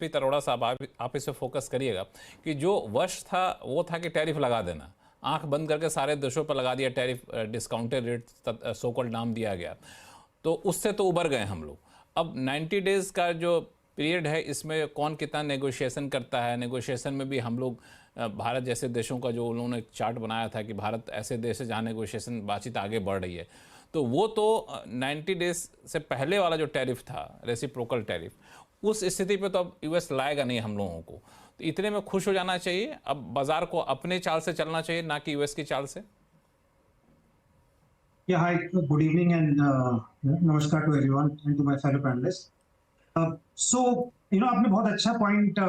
भी तरोड़ा साहब आप इस पे फोकस करिएगा कि जो वश था वो था कि टैरिफ लगा देना, आंख बंद करके सारे देशों पर लगा दिया tariff, discounted rate so called नाम दिया गया। तो उससे तो उबर गए हम लोग। अब 90 डेज़ का जो पीरियड है इसमें कौन कितना नेगोशिएशन करता है, नेगोशिएशन में भी हम लोग भारत जैसे देशों का जो उन्होंने चार्ट बनाया था कि भारत ऐसे देश है जहाँ नेगोशिएशन बातचीत आगे बढ़ रही है, तो वो तो 90 डेज से पहले वाला जो टैरिफ था, रेसिप्रोकल टैरिफ, उस स्थिति पे तो अब यूएस लाएगा नहीं हम लोगों को। तो इतने में खुश हो जाना चाहिए, अब बाजार को अपने चाल से चलना चाहिए, ना कि यूएस की चाल से। Yeah, hi, good evening and namaskar to everyone and to my fellow panelists. आपने बहुत अच्छा पॉइंट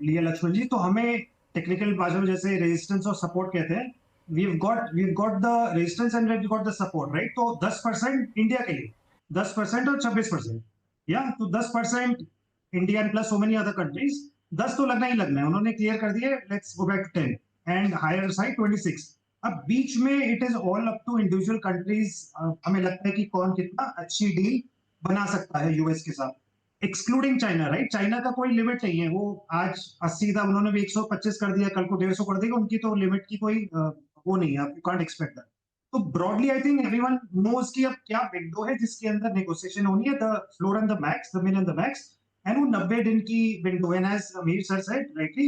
लिया लक्ष्मण जी। तो हमें टेक्निकल भाषा में जैसे रेजिस्टेंस और सपोर्ट कहते हैं, we've got the resistance and we've got the support, right? तो 10% इंडिया के लिए, 10% और 26%, या तो 10% India and plus so many other countries, 10 तो लगना ही लगना है, उन्होंने क्लियर कर दिया। Let's go back to 10 and higher side 26। अब बीच में it is all up to individual countries. हमें लगता है कि कौन कितना अच्छी डील बना सकता है यूएस के साथ, एक्सक्लूडिंग चाइना, राइट? चाइना का कोई लिमिट नहीं है, वो आज 80 था, उन्होंने भी 125 कर दिया, कल को 150 कर देगा, उनकी तो लिमिट की कोई वो नहीं है, आप यू कांट एक्सपेक्ट दैट। तो broadly I think everyone knows कि अब क्या विंडो है जिसके अंदर नेगोशिएशन होनी है, the floor and the max, the min and the max, and वो 90 दिन की विंडो है। As Mir sir said rightly,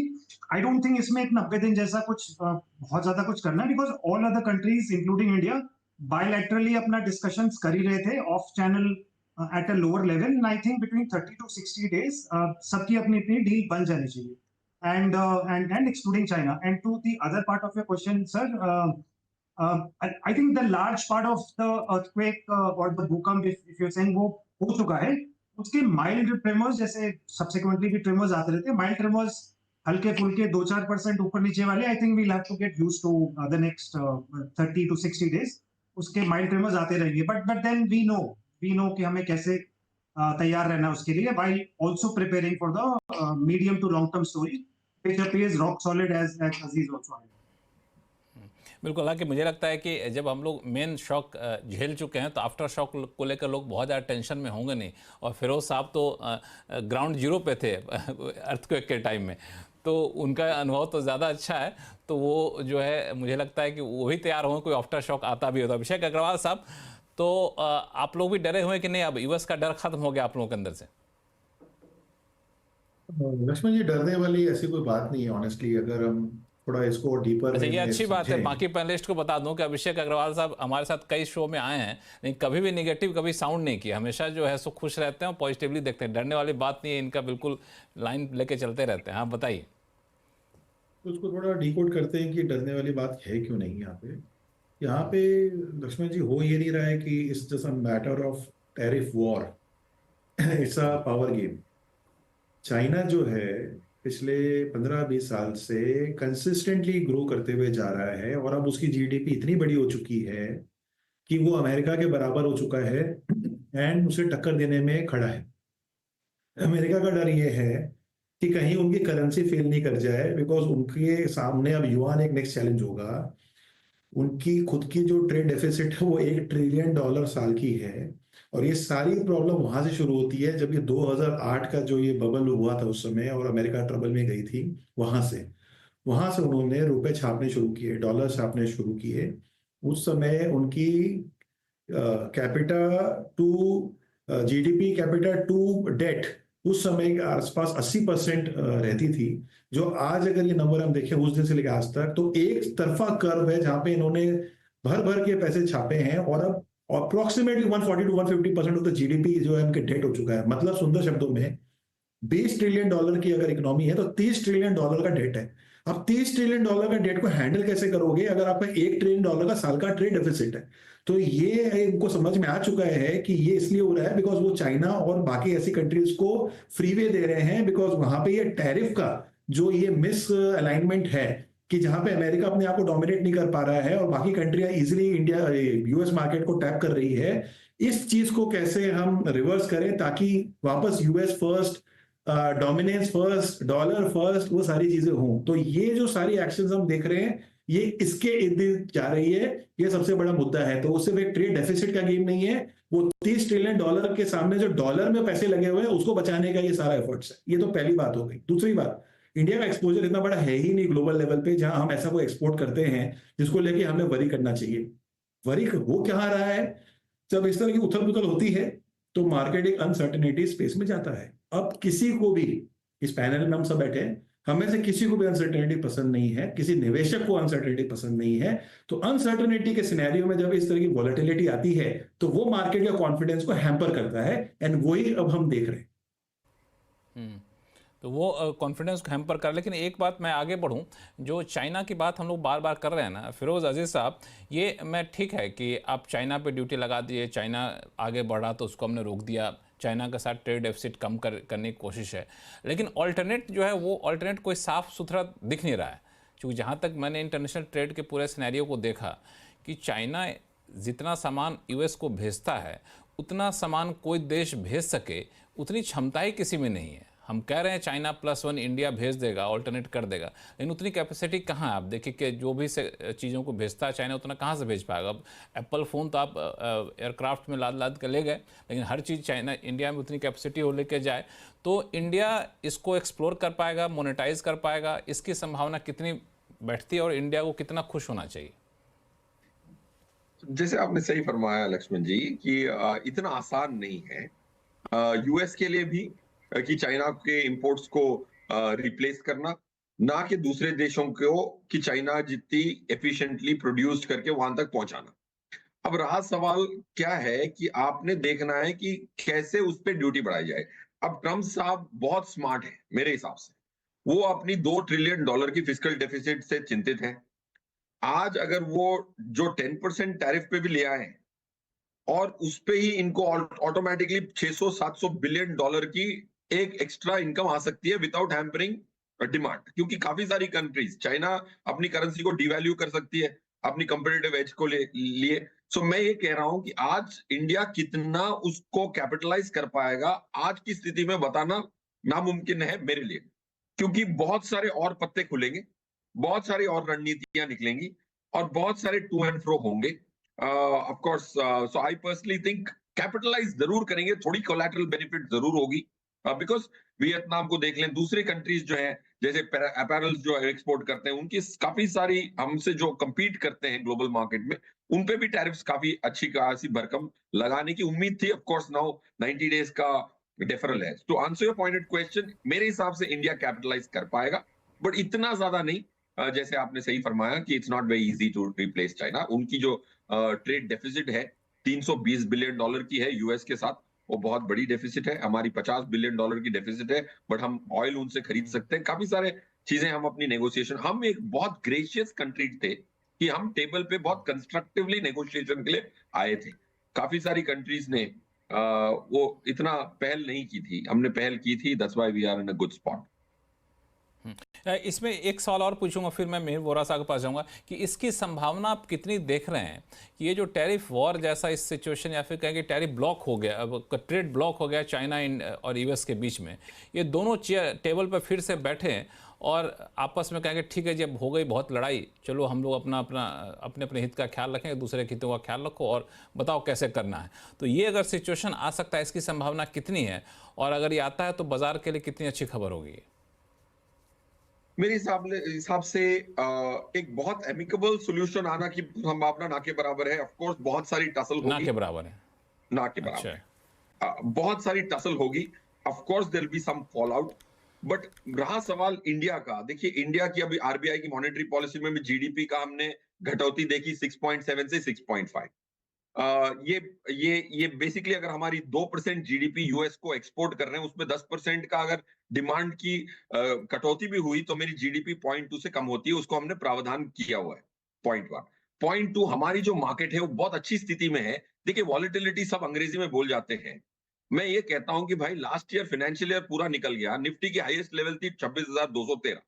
I don't think इसमें एक 90 दिन जैसा कुछ बहुत ज्यादा कुछ करना है, because all other countries including India bilaterally अपना डिस्कशंस कर ही रहे थे of channel at a lower level, and I think between 30 to 60 days सबकी अपनी अपनी डील बन जानी चाहिए, and excluding China. And to the other part of your question, sir, I think the large part of the earthquake or the भूकंप, if you're saying, वो हो चुका है। उसके माइल्ड ट्रेमर्स, जैसे सब्सिक्वेंटली भी ट्रेमर्स आते रहते हैं, माइल्ड ट्रेमर्स हल्के फुल्के 2-4% ऊपर नीचे वाले, I think we'll have to get used to the next 30 to 60 days। उसके माइल्ड ट्रेमर्स आते रहेंगे, बट देन वी नो कि हमें कैसे तैयार रहना उसके लिए, while also preparing for the medium to long term story which appears rock solid as Aziz also had। बिल्कुल, हालांकि मुझे लगता है कि जब हम लोग मेन शॉक झेल चुके हैं तो आफ्टर शॉक को लेकर लोग बहुत ज़्यादा टेंशन में होंगे नहीं। और फिरोज साहब तो ग्राउंड जीरो पे थे अर्थक्वेक के टाइम में, तो उनका अनुभव तो ज़्यादा अच्छा है, तो वो जो है मुझे लगता है कि वो भी तैयार होंगे कोई आफ्टर शॉक आता भी होता। अभिषेक अग्रवाल साहब, तो आप लोग भी डरे हुए कि नहीं, अब यूएस का डर खत्म हो गया आप लोगों के अंदर से? लक्ष्मण जी, डरने वाली ऐसी कोई बात नहीं है ऑनेस्टली, अगर हम थोड़ा इसको डीपर अच्छा, वे ये में अच्छी बात है। समझें। बाकी पैनलिस्ट को बता दूं कि अभिषेक अग्रवाल साहब हमारे साथ कई शो में आए हैं, लेकिन कभी भी निगेटिव कभी साउंड नहीं किया, हमेशा जो है सो खुश रहते हैं और पॉजिटिवली देखते हैं, डरने वाली बात नहीं है इनका, बिल्कुल लाइन लेके चलते रहते हैं। हाँ बताइए। तो उसको थोड़ा डिकोड करते हैं कि डरने वाली बात है क्यों नहीं यहाँ पे लक्ष्मण जी, हो ये नहीं रहा है कि it's just a matter of tariff war, it's a power game. China जो है पिछले 15-20 साल से कंसिस्टेंटली ग्रो करते हुए जा रहा है, और अब उसकी जीडीपी इतनी बड़ी हो चुकी है कि वो अमेरिका के बराबर हो चुका है एंड उसे टक्कर देने में खड़ा है। अमेरिका का डर ये है कि कहीं उनकी करेंसी फेल नहीं कर जाए, बिकॉज उनके सामने अब युआन एक नेक्स्ट चैलेंज होगा। उनकी खुद की जो ट्रेड डेफिसिट है वो $1 ट्रिलियन साल की है, और ये सारी प्रॉब्लम वहां से शुरू होती है जब ये 2008 का जो ये बबल हुआ था उस समय और अमेरिका ट्रबल में गई थी। वहां से उन्होंने रुपए छापने शुरू किए, डॉलर छापने शुरू किए। उस समय उनकी capita to GDP, capita to debt उस समय के आसपास 80% रहती थी, जो आज अगर ये नंबर हम देखें उस दिन से लेकर आज तक, तो एक तरफा कर्व है जहां पे इन्होंने भर भर के पैसे छापे हैं, और अब approximately 140 to 150% of the GDP जो है उनके डेट हो चुका है। मतलब सुंदर शब्दों में, $20 ट्रिलियन की अगर इकोनॉमी है तो $30 ट्रिलियन का डेट है। अब $30 ट्रिलियन का डेट को हैंडल कैसे करोगे अगर आपका $1 ट्रिलियन का साल का ट्रेड डेफिसिट है? तो ये इनको समझ में आ चुका है कि ये इसलिए हो रहा है बिकॉज वो चाइना और बाकी ऐसी कंट्रीज को फ्रीवे दे रहे हैं, बिकॉज वहां पे ये टैरिफ का जो ये मिस अलाइनमेंट है कि जहां पे अमेरिका अपने आप को डोमिनेट नहीं कर पा रहा है और बाकी कंट्रियां इजिली इंडिया यूएस मार्केट को टैप कर रही है, इस चीज को कैसे हम रिवर्स करें ताकि वापस US first, dominance first, dollar first, वो सारी चीजें हों। तो ये जो सारी एक्शंस हम देख रहे हैं, ये इसके इर्द गिर्द जा रही है। ये सबसे बड़ा मुद्दा है। तो वो सिर्फ एक ट्रेड डेफिसिट का गेम नहीं है, वो $30 ट्रिलियन के सामने जो डॉलर में पैसे लगे हुए हैं उसको बचाने का ये सारा एफर्ट्स है। ये तो पहली बात हो गई। दूसरी बात, इंडिया का एक्सपोजर इतना बड़ा है ही नहीं ग्लोबल लेवल पे जहां हम ऐसा कोई एक्सपोर्ट करते हैं जिसको लेके हमें वरी करना चाहिए। वरी हो क्या रहा है, जब इस तरह की उथल पुथल होती है तो मार्केट एक अनसर्टेनिटी स्पेस में जाता है। अब किसी को भी, इस पैनल में हम सब बैठे हैं, हमें से किसी को भी अनसर्टेनिटी पसंद नहीं है, किसी निवेशक को अनसर्टेनिटी पसंद नहीं है। तो अनसर्टेनिटी के सिनेरियो में जब इस तरह की वॉलेटिलिटी आती है तो वो मार्केट का कॉन्फिडेंस को हैम्पर करता है, एंड वही अब हम देख रहे हैं। तो वो कॉन्फिडेंस को हैम्पर कर। लेकिन एक बात मैं आगे बढ़ूं, जो चाइना की बात हम लोग बार बार कर रहे हैं ना फिरोज़ अजीज़ साहब, ये मैं ठीक है कि आप चाइना पे ड्यूटी लगा दिए, चाइना आगे बढ़ा तो उसको हमने रोक दिया, चाइना के साथ ट्रेड डेफिसिट कम करने की कोशिश है, लेकिन ऑल्टरनेट जो है वो ऑल्टरनेट कोई साफ सुथरा दिख नहीं रहा है। क्योंकि जहाँ तक मैंने इंटरनेशनल ट्रेड के पूरे सिनेरियो को देखा कि चाइना जितना सामान यूएस को भेजता है उतना सामान कोई देश भेज सके उतनी क्षमता ही किसी में नहीं है। हम कह रहे हैं चाइना +1 इंडिया भेज देगा, ऑल्टरनेट कर देगा, लेकिन उतनी कैपेसिटी कहाँ है? आप देखिए कि जो भी से चीज़ों को भेजता है चाइना उतना कहाँ से भेज पाएगा। अब एप्पल फ़ोन तो आप एयरक्राफ्ट में लाद लाद कर ले गए, लेकिन हर चीज़ चाइना इंडिया में उतनी कैपेसिटी हो लेके जाए तो इंडिया इसको एक्सप्लोर कर पाएगा, मोनेटाइज कर पाएगा, इसकी संभावना कितनी बैठती है और इंडिया को कितना खुश होना चाहिए? जैसे आपने सही फरमाया लक्ष्मण जी कि इतना आसान नहीं है यूएस के लिए भी कि चाइना के इंपोर्ट्स को रिप्लेस करना, ना कि दूसरे देशों को कि चाइना जितनी एफिशिएंटली प्रोड्यूस करके वहां तक पहुंचाना। अब रहा सवाल क्या है कि आपने देखना है कि कैसे उस पर ड्यूटी बढ़ाई जाए। अब ट्रम्प साहब बहुत स्मार्ट है मेरे हिसाब से, वो अपनी $2 ट्रिलियन की फिस्कल डेफिसिट से चिंतित है। आज अगर वो जो 10% टैरिफ पे भी ले आए और उस पे ही इनको ऑटोमेटिकली $600-700 बिलियन की एक एक्स्ट्रा इनकम आ सकती है विदाउट हैम्परिंग डिमांड, क्योंकि काफी सारी कंट्रीज, चाइना अपनी करेंसी को डिवैल्यू कर सकती है अपनी कंपेटिटिव एज को लिए। सो मैं ये कह रहा हूं कि आज इंडिया कितना उसको कैपिटलाइज कर पाएगा आज की स्थिति में बताना नामुमकिन है मेरे लिए, क्योंकि बहुत सारे और पत्ते खुलेंगे, बहुत सारी और रणनीतियां निकलेंगी और बहुत सारे टू एंड फ्रो होंगे। Of course so I personally think capitalise जरूर करेंगे, थोड़ी कोलैटरल बेनिफिट जरूर होगी, बिकॉज वियतनाम को देख लें, दूसरे कंट्रीज जो है जैसे अपैरल्स जो एक्सपोर्ट करते हैं उनकी काफी सारी हमसे जो compete करते हैं ग्लोबल मार्केट में, उन पे भी टैरिफ्स काफी अच्छी खासी भरकम लगाने की उम्मीद थी। ऑफ कोर्स नाउ 90 डेज का डेफरल है। To answer your pointed question, मेरे हिसाब से इंडिया कैपिटलाइज कर पाएगा, बट इतना ज्यादा नहीं। जैसे आपने सही फरमाया कि it's not very easy to replace China. उनकी जो ट्रेड डेफिसिट है $320 बिलियन की है यूएस के साथ, वो बहुत बड़ी डेफिसिट है। हमारी $50 बिलियन की डेफिसिट है, बट हम ऑयल उनसे खरीद सकते हैं, काफी सारे चीजें हम अपनी नेगोशिएशन, हम एक बहुत ग्रेशियस कंट्री थे कि हम टेबल पे बहुत कंस्ट्रक्टिवली नेगोशिएशन के लिए आए थे। काफी सारी कंट्रीज ने वो इतना पहल नहीं की थी, हमने पहल की थी। That's why we are in a good spot. इसमें एक सवाल और पूछूंगा, फिर मैं मेहर वोरा साहब के पास जाऊंगा कि इसकी संभावना आप कितनी देख रहे हैं कि ये जो टैरिफ वॉर जैसा इस सिचुएशन, या फिर कहेंगे टैरिफ ब्लॉक हो गया, अब ट्रेड ब्लॉक हो गया चाइना और यूएस के बीच में, ये दोनों चेयर टेबल पर फिर से बैठे हैं और आपस में कहेंगे ठीक है जब हो गई बहुत लड़ाई, चलो हम लोग अपने हित का ख्याल रखें, दूसरे के हितों का ख्याल रखो और बताओ कैसे करना है। तो ये अगर सिचुएशन आ सकता है, इसकी संभावना कितनी है, और अगर ये आता है तो बाजार के लिए कितनी अच्छी खबर होगी? मेरे हिसाब से एक बहुत एमिकेबल सॉल्यूशन आना की संभावना ना के बराबर है। ऑफ कोर्स बहुत सारी टसल होगी, ना के बराबर है, ना के बराबर है। बहुत सारी टसल होगी, of course there will be some fall out, but रहा सवाल इंडिया का। देखिए इंडिया की अभी आरबीआई की मॉनेटरी पॉलिसी में भी जीडीपी का हमने घटौती देखी 6.7 से 6.5। ये बेसिकली अगर हमारी 2% जीडीपी यूएस को एक्सपोर्ट कर रहे हैं, उसमें 10% का अगर डिमांड की कटौती भी हुई तो मेरी जीडीपी 0.2 से कम होती है, उसको हमने प्रावधान किया हुआ है। 0.1 0.2 हमारी जो मार्केट है वो बहुत अच्छी स्थिति में है। देखिए वॉलेटिलिटी सब अंग्रेजी में बोल जाते हैं, मैं ये कहता हूं कि भाई लास्ट ईयर फाइनेंशियल ईयर पूरा निकल गया, निफ्टी की हाईएस्ट लेवल थी 26,213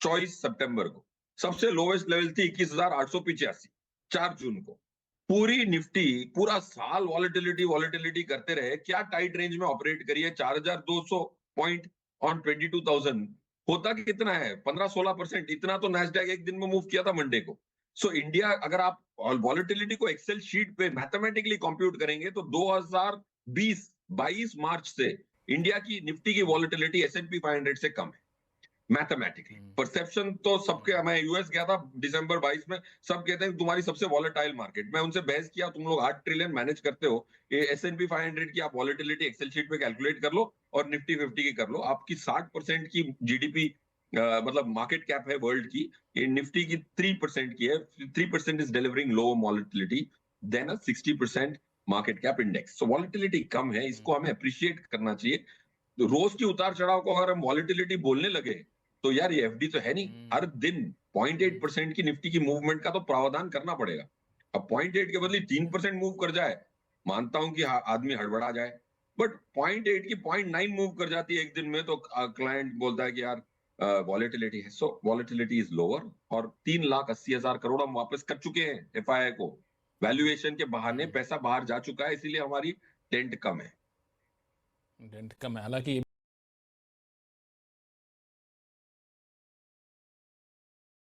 24 सितंबर को, सबसे लोवेस्ट लेवल थी 21,885 4 जून को। पूरी निफ्टी पूरा साल वॉलेटिलिटी करते रहे, क्या टाइट रेंज में ऑपरेट करिए, 4,200 पॉइंट ऑन 22,000 होता कितना है 15-16%, इतना तो नैस्डैक एक दिन में मूव किया था मंडे को। सो इंडिया, अगर आप वॉलेटिलिटी को एक्सेल शीट पे मैथमेटिकली कंप्यूट करेंगे तो 2020-22 मार्च से इंडिया की निफ्टी की वॉलेटिलिटी S&P 500 से कम है मैथमेटिकली। परसेप्शन तो सबके, मैं यूएस गया था दिसंबर 22 में, सब कहते हैं तुम्हारी सबसे वॉलेटाइल मार्केट। मैं उनसे बहस किया, तुम लोग 8 ट्रिलियन मैनेज करते हो, ये S&P 500 की आप वॉलेटिलिटी एक्सेल शीट पे कैलकुलेट कर लो और निफ्टी 50 की कर लो, आपकी 60% की जीडीपी मतलब मार्केट कैप है वर्ल्ड की, ये निफ्टी की 3% की है। 3% is delivering low volatility than a 60% market cap index. So volatility कम है, इसको हमें अप्रिशिएट करना चाहिए। तो रोज की उतार चढ़ाव को अगर हम वॉलेटिलिटी बोलने लगे तो यार ये एफडी तो है नहीं, हर दिन 0.8% की निफ्टी की मूवमेंट का तो प्रावधान करना पड़ेगा। अब 0.8 के बदले 3% मूव कर जाए, मानता हूं कि आदमी हड़बड़ा जाए, बट 0.8 की 0.9 मूव कर जाती है एक दिन में तो क्लाइंट बोलता है कि यार वॉलेटिलिटी है। सो वॉलेटिलिटी इज लोअर, और 3,80,000 करोड़ हम वापस कर चुके हैं एफआईआई को। वैल्यूएशन के बहाने पैसा बाहर जा चुका है, इसीलिए हमारी टेंट कम है। डेंट कम है, हालांकि